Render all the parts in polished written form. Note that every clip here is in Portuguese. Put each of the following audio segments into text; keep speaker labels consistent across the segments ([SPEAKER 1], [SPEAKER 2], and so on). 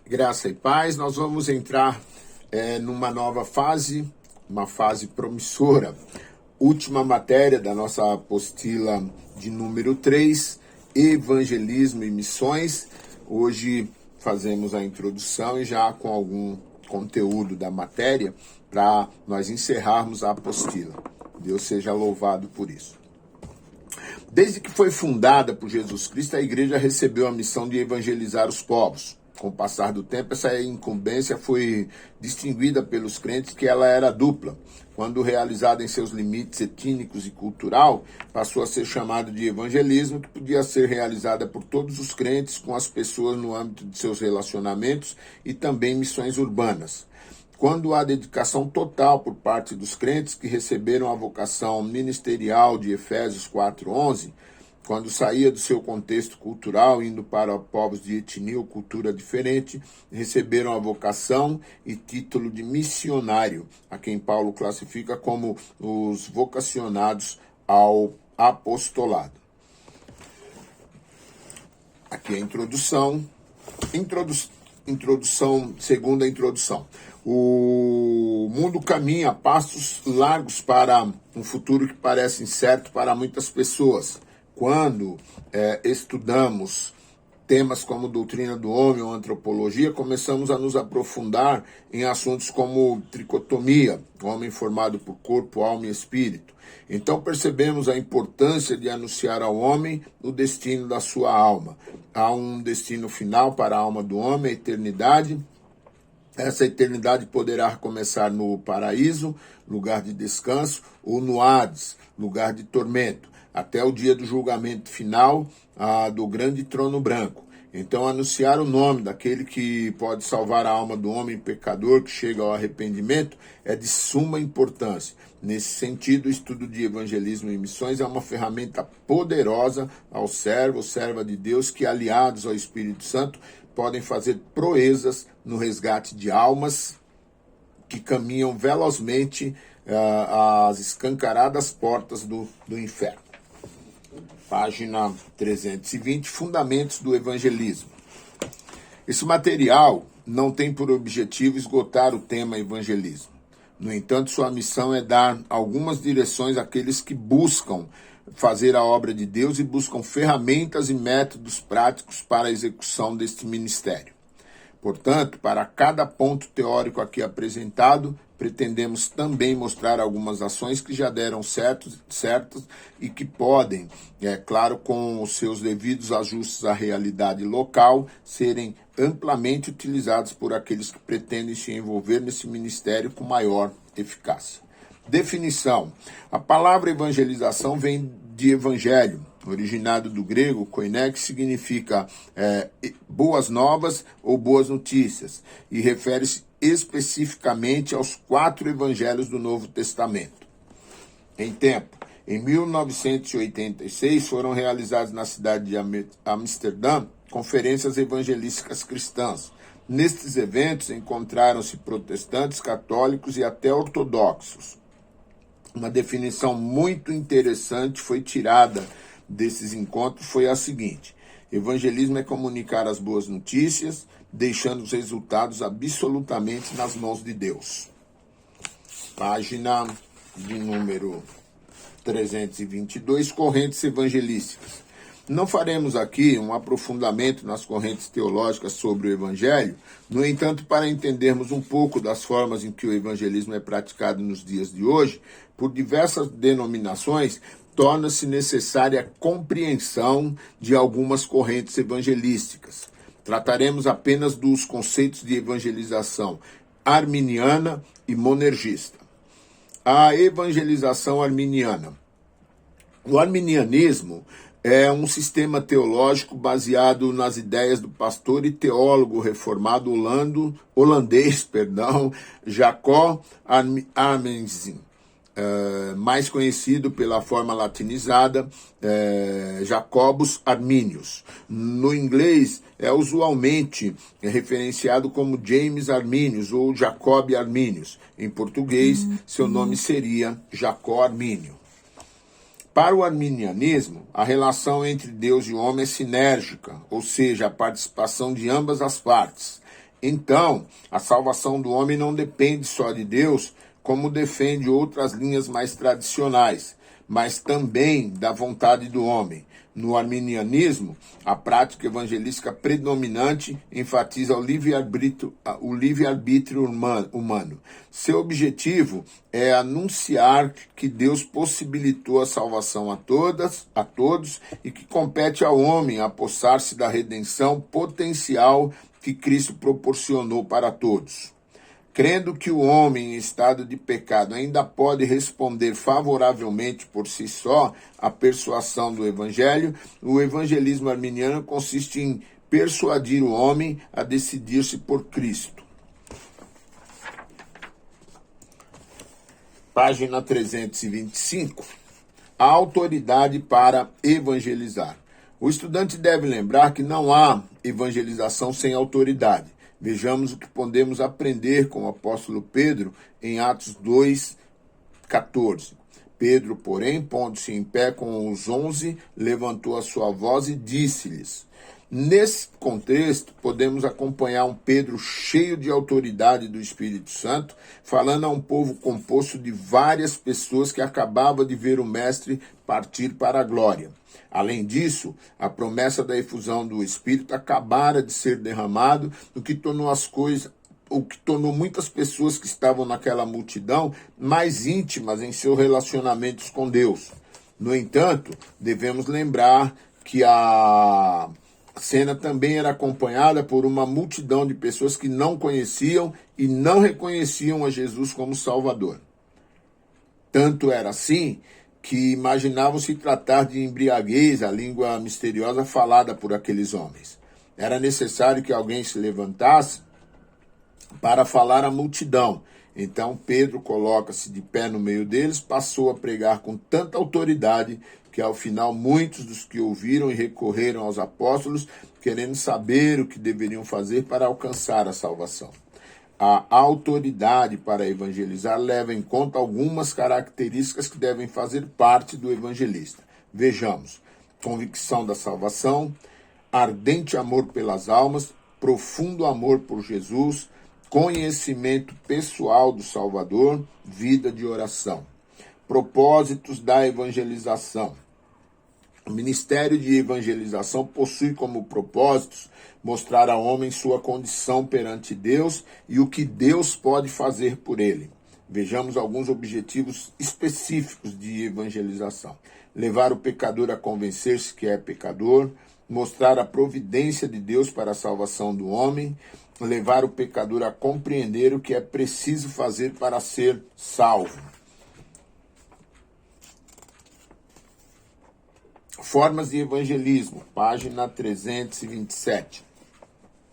[SPEAKER 1] Graça e paz, nós vamos entrar numa nova fase, uma fase promissora. Última matéria da nossa apostila de número 3, Evangelismo e Missões. Hoje fazemos a introdução e já com algum conteúdo da matéria para nós encerrarmos a apostila. Deus seja louvado por isso. Desde que foi fundada por Jesus Cristo, a igreja recebeu a missão de evangelizar os povos. Com o passar do tempo, essa incumbência foi distinguida pelos crentes que ela era dupla. Quando realizada em seus limites étnicos e cultural, passou a ser chamada de evangelismo, que podia ser realizada por todos os crentes com as pessoas no âmbito de seus relacionamentos e também missões urbanas. Quando há dedicação total por parte dos crentes que receberam a vocação ministerial de Efésios 4:11, quando saía do seu contexto cultural, indo para povos de etnia ou cultura diferente, receberam a vocação e título de missionário, a quem Paulo classifica como os vocacionados ao apostolado. Aqui a introdução, segunda introdução. O mundo caminha a passos largos para um futuro que parece incerto para muitas pessoas. Quando estudamos temas como doutrina do homem ou antropologia, começamos a nos aprofundar em assuntos como tricotomia, homem formado por corpo, alma e espírito. Então percebemos a importância de anunciar ao homem o destino da sua alma. Há um destino final para a alma do homem, a eternidade. Essa eternidade poderá começar no paraíso, lugar de descanso, ou no Hades, lugar de tormento, até o dia do julgamento final do grande trono branco. Então, anunciar o nome daquele que pode salvar a alma do homem pecador que chega ao arrependimento é de suma importância. Nesse sentido, o estudo de evangelismo e missões é uma ferramenta poderosa ao servo ou serva de Deus que, aliados ao Espírito Santo, podem fazer proezas no resgate de almas que caminham velozmente às escancaradas portas do inferno. Página 320, Fundamentos do Evangelismo. Esse material não tem por objetivo esgotar o tema evangelismo. No entanto, sua missão é dar algumas direções àqueles que buscam fazer a obra de Deus e buscam ferramentas e métodos práticos para a execução deste ministério. Portanto, para cada ponto teórico aqui apresentado, pretendemos também mostrar algumas ações que já deram certas e que podem, claro, com os seus devidos ajustes à realidade local, serem amplamente utilizados por aqueles que pretendem se envolver nesse ministério com maior eficácia. Definição. A palavra evangelização vem de evangelho, originado do grego koiné, que significa boas novas ou boas notícias, e refere-se especificamente aos 4 evangelhos do Novo Testamento. Em 1986, foram realizadas na cidade de Amsterdã conferências evangelísticas cristãs. Nestes eventos encontraram-se protestantes, católicos e até ortodoxos. Uma definição muito interessante foi tirada desses encontros, foi a seguinte: evangelismo é comunicar as boas notícias, deixando os resultados absolutamente nas mãos de Deus. Página de número 322, Correntes Evangelísticas. Não faremos aqui um aprofundamento nas correntes teológicas sobre o Evangelho, no entanto, para entendermos um pouco das formas em que o evangelismo é praticado nos dias de hoje, por diversas denominações, torna-se necessária a compreensão de algumas correntes evangelísticas. Trataremos apenas dos conceitos de evangelização arminiana e monergista. A evangelização arminiana. O arminianismo é um sistema teológico baseado nas ideias do pastor e teólogo reformado holandês, Jacob Arminius, mais conhecido pela forma latinizada, Jacobus Arminius. No inglês, é usualmente referenciado como James Arminius ou Jacob Arminius. Em português, seu nome seria Jacó Armínio. Para o arminianismo, a relação entre Deus e o homem é sinérgica, ou seja, a participação de ambas as partes. Então, a salvação do homem não depende só de Deus, como defende outras linhas mais tradicionais, mas também da vontade do homem. No arminianismo, a prática evangelística predominante enfatiza o livre-arbítrio humano. Seu objetivo é anunciar que Deus possibilitou a salvação a todos e que compete ao homem apossar-se da redenção potencial que Cristo proporcionou para todos. Crendo que o homem em estado de pecado ainda pode responder favoravelmente por si só à persuasão do Evangelho, o evangelismo arminiano consiste em persuadir o homem a decidir-se por Cristo. Página 325. A autoridade para evangelizar. O estudante deve lembrar que não há evangelização sem autoridade. Vejamos o que podemos aprender com o apóstolo Pedro em Atos 2:14. Pedro, porém, pondo-se em pé com os 11, levantou a sua voz e disse-lhes. Nesse contexto, podemos acompanhar um Pedro cheio de autoridade do Espírito Santo, falando a um povo composto de várias pessoas que acabava de ver o Mestre partir para a glória. Além disso, a promessa da efusão do Espírito acabara de ser derramado, o que tornou muitas pessoas que estavam naquela multidão mais íntimas em seus relacionamentos com Deus. No entanto, devemos lembrar que a cena também era acompanhada por uma multidão de pessoas que não conheciam e não reconheciam a Jesus como Salvador. Tanto era assim que imaginavam se tratar de embriaguez, a língua misteriosa falada por aqueles homens. Era necessário que alguém se levantasse para falar à multidão. Então Pedro coloca-se de pé no meio deles, passou a pregar com tanta autoridade que ao final muitos dos que ouviram e recorreram aos apóstolos, querendo saber o que deveriam fazer para alcançar a salvação. A autoridade para evangelizar leva em conta algumas características que devem fazer parte do evangelista. Vejamos: convicção da salvação, ardente amor pelas almas, profundo amor por Jesus, conhecimento pessoal do Salvador, vida de oração. Propósitos da evangelização. O ministério de evangelização possui como propósitos mostrar ao homem sua condição perante Deus e o que Deus pode fazer por ele. Vejamos alguns objetivos específicos de evangelização. Levar o pecador a convencer-se que é pecador, mostrar a providência de Deus para a salvação do homem, levar o pecador a compreender o que é preciso fazer para ser salvo. Formas de evangelismo, página 327.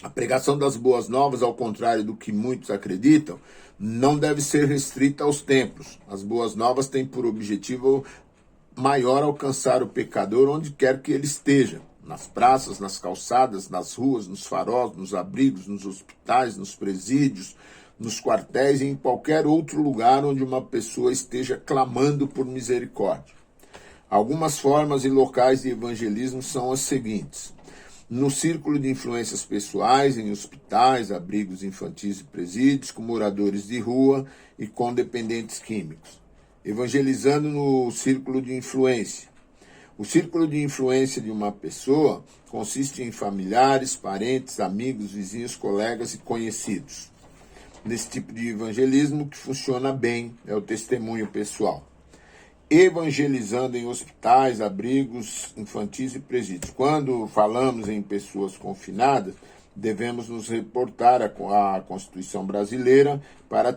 [SPEAKER 1] A pregação das boas novas, ao contrário do que muitos acreditam, não deve ser restrita aos templos. As boas novas têm por objetivo maior alcançar o pecador onde quer que ele esteja. Nas praças, nas calçadas, nas ruas, nos faróis, nos abrigos, nos hospitais, nos presídios, nos quartéis e em qualquer outro lugar onde uma pessoa esteja clamando por misericórdia. Algumas formas e locais de evangelismo são as seguintes: no círculo de influências pessoais, em hospitais, abrigos infantis e presídios, com moradores de rua e com dependentes químicos. Evangelizando no círculo de influência. O círculo de influência de uma pessoa consiste em familiares, parentes, amigos, vizinhos, colegas e conhecidos. Nesse tipo de evangelismo, o que funciona bem é o testemunho pessoal. Evangelizando em hospitais, abrigos infantis e presídios. Quando falamos em pessoas confinadas, devemos nos reportar à Constituição brasileira para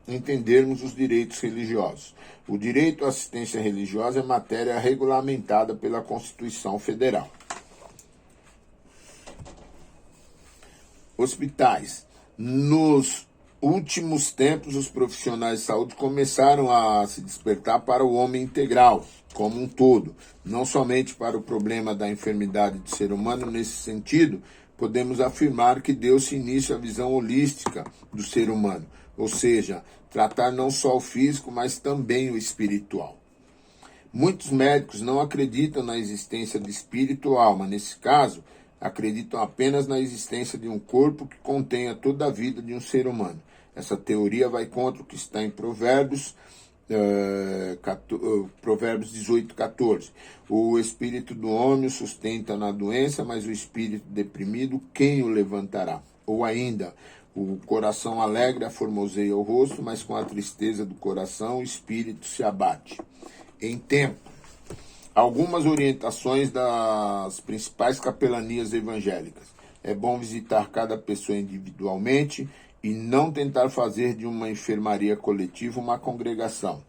[SPEAKER 1] entendermos os direitos religiosos. O direito à assistência religiosa é matéria regulamentada pela Constituição Federal. Hospitais. Nos últimos tempos, os profissionais de saúde começaram a se despertar para o homem integral, como um todo, não somente para o problema da enfermidade do ser humano. Nesse sentido, podemos afirmar que deu-se início à visão holística do ser humano, ou seja, tratar não só o físico, mas também o espiritual. Muitos médicos não acreditam na existência de espírito ou alma. Nesse caso, acreditam apenas na existência de um corpo que contenha toda a vida de um ser humano. Essa teoria vai contra o que está em Provérbios 18:14. O espírito do homem o sustenta na doença, mas o espírito deprimido, quem o levantará? Ou ainda, o coração alegre aformoseia o rosto, mas com a tristeza do coração o espírito se abate. Em tempo, algumas orientações das principais capelanias evangélicas. É bom visitar cada pessoa individualmente e não tentar fazer de uma enfermaria coletiva uma congregação.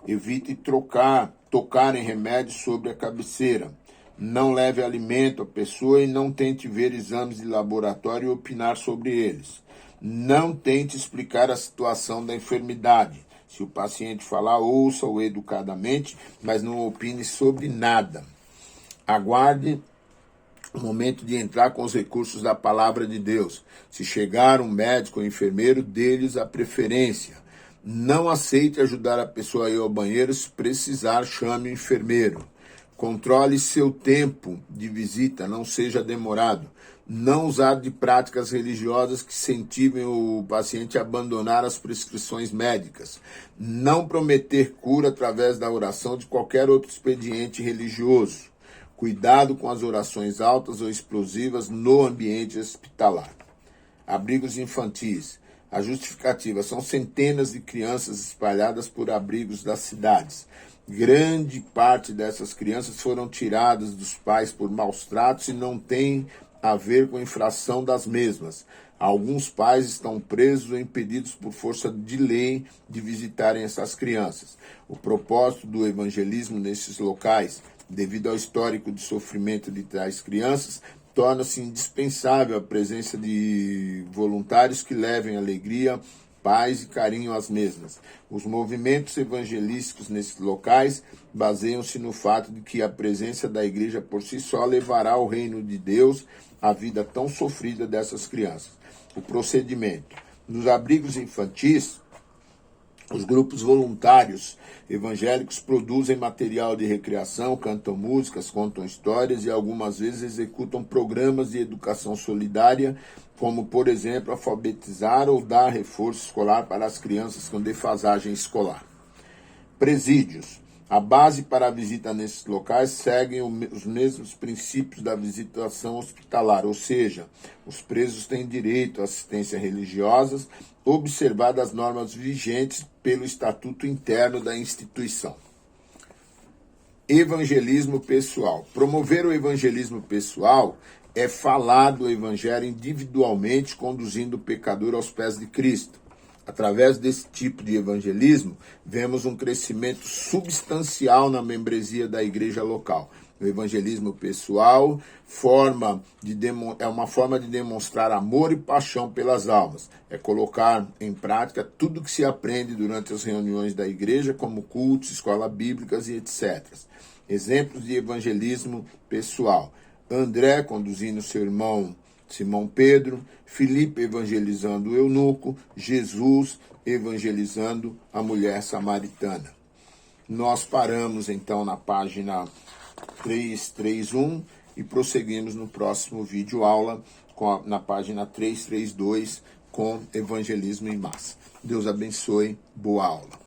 [SPEAKER 1] Evite tocar em remédios sobre a cabeceira. Não leve alimento à pessoa e não tente ver exames de laboratório e opinar sobre eles. Não tente explicar a situação da enfermidade. Se o paciente falar, ouça-o educadamente, mas não opine sobre nada. Aguarde o momento de entrar com os recursos da palavra de Deus. Se chegar um médico ou enfermeiro, dê-lhes a preferência. Não aceite ajudar a pessoa a ir ao banheiro. Se precisar, chame o enfermeiro. Controle seu tempo de visita, não seja demorado. Não usar de práticas religiosas que incentivem o paciente a abandonar as prescrições médicas. Não prometer cura através da oração de qualquer outro expediente religioso. Cuidado com as orações altas ou explosivas no ambiente hospitalar. Abrigos infantis. A justificativa são centenas de crianças espalhadas por abrigos das cidades. Grande parte dessas crianças foram tiradas dos pais por maus tratos e não tem a ver com infração das mesmas. Alguns pais estão presos ou impedidos por força de lei de visitarem essas crianças. O propósito do evangelismo nesses locais, devido ao histórico de sofrimento de tais crianças, torna-se indispensável a presença de voluntários que levem alegria, paz e carinho às mesmas. Os movimentos evangelísticos nesses locais baseiam-se no fato de que a presença da igreja por si só levará ao reino de Deus a vida tão sofrida dessas crianças. O procedimento. Nos abrigos infantis, os grupos voluntários evangélicos produzem material de recreação, cantam músicas, contam histórias e algumas vezes executam programas de educação solidária, como, por exemplo, alfabetizar ou dar reforço escolar para as crianças com defasagem escolar. Presídios. A base para a visita nesses locais seguem os mesmos princípios da visitação hospitalar, ou seja, os presos têm direito à assistência religiosa, observadas as normas vigentes pelo estatuto interno da instituição. Evangelismo pessoal. Promover o evangelismo pessoal é falar do evangelho individualmente, conduzindo o pecador aos pés de Cristo. Através desse tipo de evangelismo, vemos um crescimento substancial na membresia da igreja local. O evangelismo pessoal é uma forma de demonstrar amor e paixão pelas almas. É colocar em prática tudo que se aprende durante as reuniões da igreja, como cultos, escolas bíblicas e etc. Exemplos de evangelismo pessoal. André conduzindo seu irmão Simão Pedro, Filipe evangelizando o eunuco, Jesus evangelizando a mulher samaritana. Nós paramos então na página 331 e prosseguimos no próximo vídeo aula na página 332 com evangelismo em massa. Deus abençoe, boa aula.